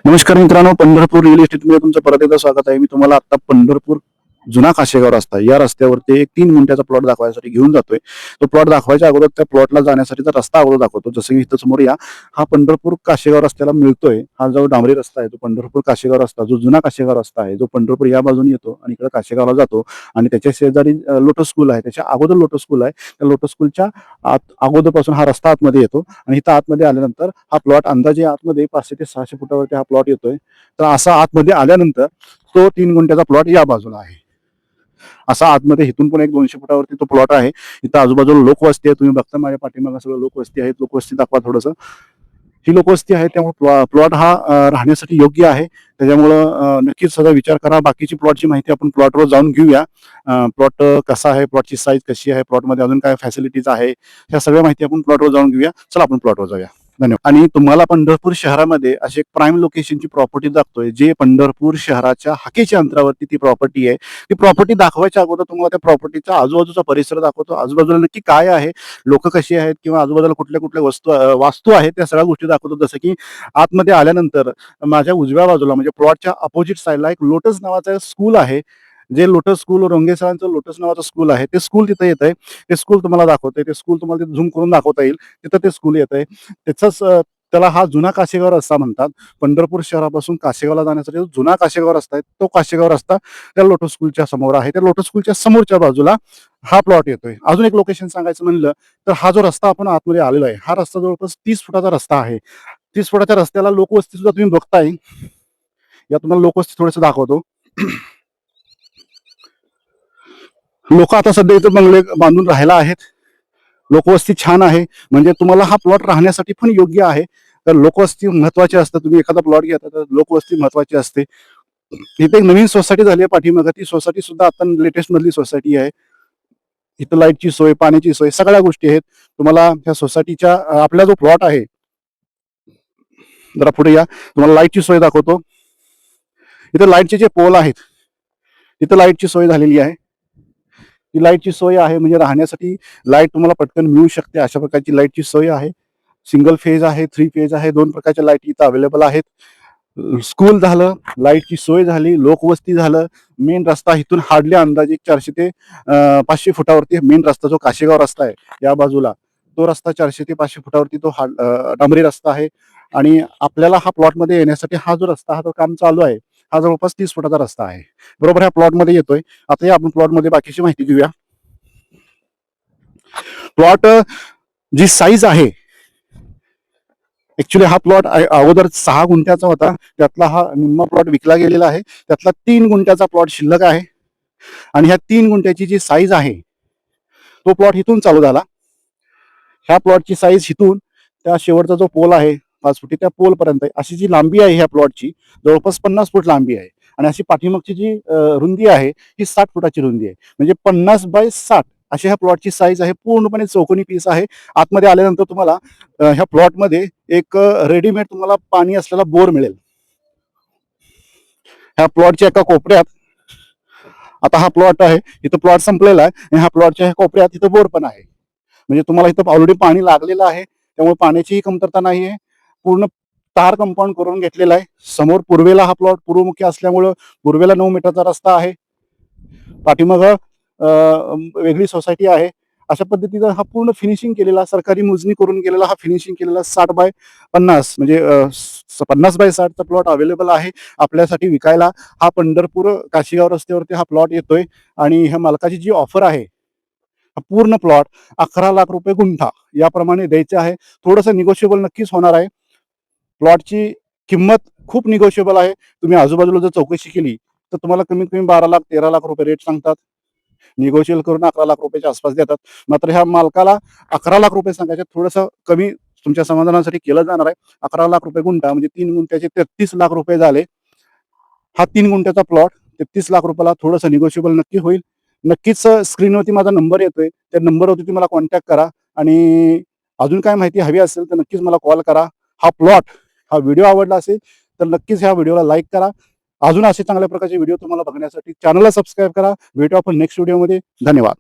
नमस्कार मित्रांनो, पंढरपूर रिअल इस्टेटमध्ये तुमचं परत एकदा स्वागत आहे. मी तुम्हाला आता पंढरपूर जुना काशेगाव रस्ता या रस्त्यावरती एक 3 गुंठ्याचा प्लॉट दाखवायसाठी घेऊन जातोय. तो प्लॉट दाखवायच्या अगोदर त्या प्लॉटला जाण्यासाठीचा रस्ता अगोदर दाखवतो. जसं की इथं समोर या हा पंढरपूर काशेगाव रस्त्याला मिळतोय. हा जो डांबरी रस्ता आहे तो पंढरपूर काशेगाव रस्ता, जो जुना काशेगाव रस्ता आहे, जो पंढरपूर या बाजूने येतो आणि इकडे काशेगावला जातो. आणि त्याच्या शेजारी लोटस स्कूल आहे, त्याच्या अगोदर लोटस स्कूल आहे. त्या लोटस स्कूलच्या अगोदरपासून हा रस्ता आतमध्ये येतो आणि इथं आतमध्ये आल्यानंतर हा प्लॉट अंदाजे आतमध्ये 500 ते 600 फुटावरती हा प्लॉट येतोय. तर असा आतमध्ये आल्यानंतर तो 3 गुंठ्याचा प्लॉट या बाजूला आहे. असा आतमध्ये इथून पण एक 200 फुटावरती तो प्लॉट आहे. इथं आजूबाजूला लोकवस्ती आहे. तुम्ही बघता माझ्या पाठीमागे सगळं लोकवस्ती आहे. लोकवस्ती दाखवा थोडंसं. ही लोकवस्ती आहे, त्यामुळे प्लॉट हा राहण्यासाठी योग्य आहे. त्याच्यामुळं नक्कीच सगळा विचार करा. बाकीची प्लॉटची माहिती आपण प्लॉटवर जाऊन घेऊया. प्लॉट कसा आहे, प्लॉटची साईज कशी आहे, प्लॉटमध्ये अजून काय फॅसिलिटीज आहे, ह्या सगळ्या माहिती आपण प्लॉटवर जाऊन घेऊया. चला आपण प्लॉटवर जाऊया. धन्यवाद. आणि तुम्हाला पंढरपूर शहरामध्ये अशी एक प्राईम लोकेशनची प्रॉपर्टी दाखवतोय, जे पंढरपूर शहराच्या हाकेच्या अंतरावरती ती प्रॉपर्टी आहे. ती प्रॉपर्टी दाखवायच्या अगोदर तुम्हाला त्या प्रॉपर्टीचा आजूबाजूचा परिसर दाखवतो. आजूबाजूला नक्की काय आहे, लोक कशी आहेत, किंवा आजूबाजूला कुठल्या कुठल्या वास्तू आहेत, त्या सगळ्या गोष्टी दाखवतो. जसं की आतमध्ये आल्यानंतर माझ्या उजव्या बाजूला म्हणजे प्लॉटच्या अपोजिट साईडला एक लोटस नावाचा स्कूल आहे. जे लोटस स्कूल, रोंगे सरांचं लोटस नावाचं स्कूल आहे, ते स्कूल तिथे येत आहे. ते स्कूल तुम्हाला दाखवतंय. ते स्कूल तुम्हाला तिथे झूम करून दाखवता येईल. तिथं ते स्कूल येत आहे. त्याचाच त्याला हा जुना काशेगाव रस्ता म्हणतात. पंढरपूर शहरापासून काशेगावला जाण्यासाठी जो जुना काशेगाव रस्ता आहे, तो काशेगाव रस्ता त्या लोटस स्कूलच्या समोर आहे. त्या लोटस स्कूलच्या समोरच्या बाजूला हा प्लॉट येतोय. अजून एक लोकेशन सांगायचं म्हणलं तर हा जो रस्ता आपण आतमध्ये आलेलो आहे, हा रस्ता जवळपास 30 फुटाचा रस्ता आहे. 30 फुटाच्या रस्त्याला लोकवस्ती सुद्धा तुम्ही बघताय. या तुम्हाला लोकवस्ती थोडंसं दाखवतो. लोक आता सध्या इथं बंगले बांधून राहायला आहेत. लोकवस्ती छान आहे. म्हणजे तुम्हाला हा प्लॉट राहण्यासाठी पण योग्य आहे. तर लोकवस्ती महत्वाची असते. तुम्ही एखादा प्लॉट घेता तर लोकवस्ती महत्वाची असते. इथे एक नवीन सोसायटी झाली आहे पाठीमागं. ती सोसायटी सुद्धा आता लेटेस्ट मधली सोसायटी आहे. इथं लाईटची सोय, पाण्याची सोय, सगळ्या गोष्टी आहेत. तुम्हाला ह्या सोसायटीच्या आपला जो प्लॉट आहे, जरा पुढे या, तुम्हाला लाईटची सोय दाखवतो. इथं लाईटचे जे पोल आहेत, तिथं लाईटची सोय झालेली आहे. ती लाईटची सोय आहे, म्हणजे राहण्यासाठी लाईट तुम्हाला पटकन मिळू शकते, अशा प्रकारची लाईटची सोय आहे. सिंगल फेज आहे, 3 फेज आहे, 2 प्रकारच्या लाईट इथं अवेलेबल आहेत. स्कूल झालं, लाईटची सोय झाली, लोकवस्ती झालं. मेन रस्ता इथून हार्डली अंदाजे 400 ते 500 फुटावरती मेन रस्ता जो काशेगाव रस्ता आहे या बाजूला, तो रस्ता 400 ते 500 फुटावरती तो डांबरी रस्ता आहे. आणि आपल्याला हा प्लॉटमध्ये येण्यासाठी हा जो रस्ता, हा जो काम चालू आहे, हा जवळपास 30 फुटाचा रस्ता आहे. बरोबर ह्या प्लॉटमध्ये येतोय. आता या आपण प्लॉटमध्ये बाकीची माहिती घेऊया. प्लॉट जी साईज आहे, ऍक्च्युली हा प्लॉट अगोदर 6 गुंठ्याचा होता. त्यातला हा निम्मा प्लॉट विकला गेलेला आहे. त्यातला 3 गुंठ्याचा प्लॉट शिल्लक आहे. आणि ह्या 3 गुंठ्याची जी साईज आहे, तो प्लॉट इथून चालू झाला. ह्या प्लॉटची साईज इथून त्या शेवटचा जो पोल आहे 5 फुटी, त्या पोल पर्यंत अशी जी लांबी आहे ह्या प्लॉटची, जवळपास 50 फूट लांबी आहे. आणि अशी पाठीमागची जी रुंदी आहे, ही 60 फुटाची रुंदी आहे. म्हणजे 50 बाय 60 अशी ह्या प्लॉटची साईज आहे. पूर्णपणे चौकोनी पीस आहे. आतमध्ये आल्यानंतर तुम्हाला ह्या प्लॉटमध्ये एक रेडीमेड तुम्हाला पाणी असलेला बोर मिळेल. ह्या प्लॉटच्या एका कोपऱ्यात, आता हा प्लॉट आहे, इथं प्लॉट संपलेला आहे आणि ह्या प्लॉटच्या कोपऱ्यात इथं बोर पण आहे. म्हणजे तुम्हाला इथं ऑलरेडी पाणी लागलेलं आहे. त्यामुळे पाण्याचीही कमतरता नाही आहे. पूर्ण तार कंपाऊंड करून घेतलेला आहे. समोर पूर्वेला हा प्लॉट पूर्वमुखी असल्यामुळं पूर्वेला 9 मीटरचा रस्ता आहे. पाठीमागं वेगळी सोसायटी आहे. अशा पद्धतीनं हा पूर्ण फिनिशिंग केलेला, सरकारी मोजणी करून केलेला, हा फिनिशिंग केलेला 60 बाय 50 म्हणजे 50 बाय 60चा प्लॉट अवेलेबल आहे आपल्यासाठी विकायला. हा पंढरपूर काशीगाव रस्त्यावरती हा प्लॉट येतोय. आणि ह्या मालकाची जी ऑफर आहे, हा पूर्ण प्लॉट 11 लाख रुपये गुंठा याप्रमाणे द्यायचे आहे. थोडंसं निगोशिएबल नक्कीच होणार आहे. प्लॉटची किंमत खूप निगोशिएबल आहे. तुम्ही आजूबाजूला जर चौकशी केली तर तुम्हाला कमीत कमी 12 लाख 13 लाख रुपये रेट सांगतात. निगोशिएबल करून 11 लाख रुपयाच्या आसपास देतात. मात्र ह्या मालकाला 11 लाख रुपये सांगायचे, थोडंसं कमी तुमच्या समाधानासाठी केलं जाणार आहे. 11 लाख रुपये गुंठा म्हणजे 3 गुंठ्याचे 33 लाख रुपये झाले. हा 3 गुंठ्याचा प्लॉट 33 लाख रुपयाला थोडंसं निगोशिएबल नक्की होईल. नक्कीच स्क्रीनवरती माझा नंबर येतोय, त्या नंबरवरती तुम्हाला कॉन्टॅक्ट करा. आणि अजून काय माहिती हवी असेल तर नक्कीच मला कॉल करा. हा व्हिडिओ आवडला असेल तर नक्कीच ह्या व्हिडिओला लाईक करा. अजून असे चांगल्या प्रकारचे व्हिडिओ तुम्हाला बघण्यासाठी चॅनलला सबस्क्राईब करा. भेटू आपण नेक्स्ट व्हिडिओमध्ये. धन्यवाद.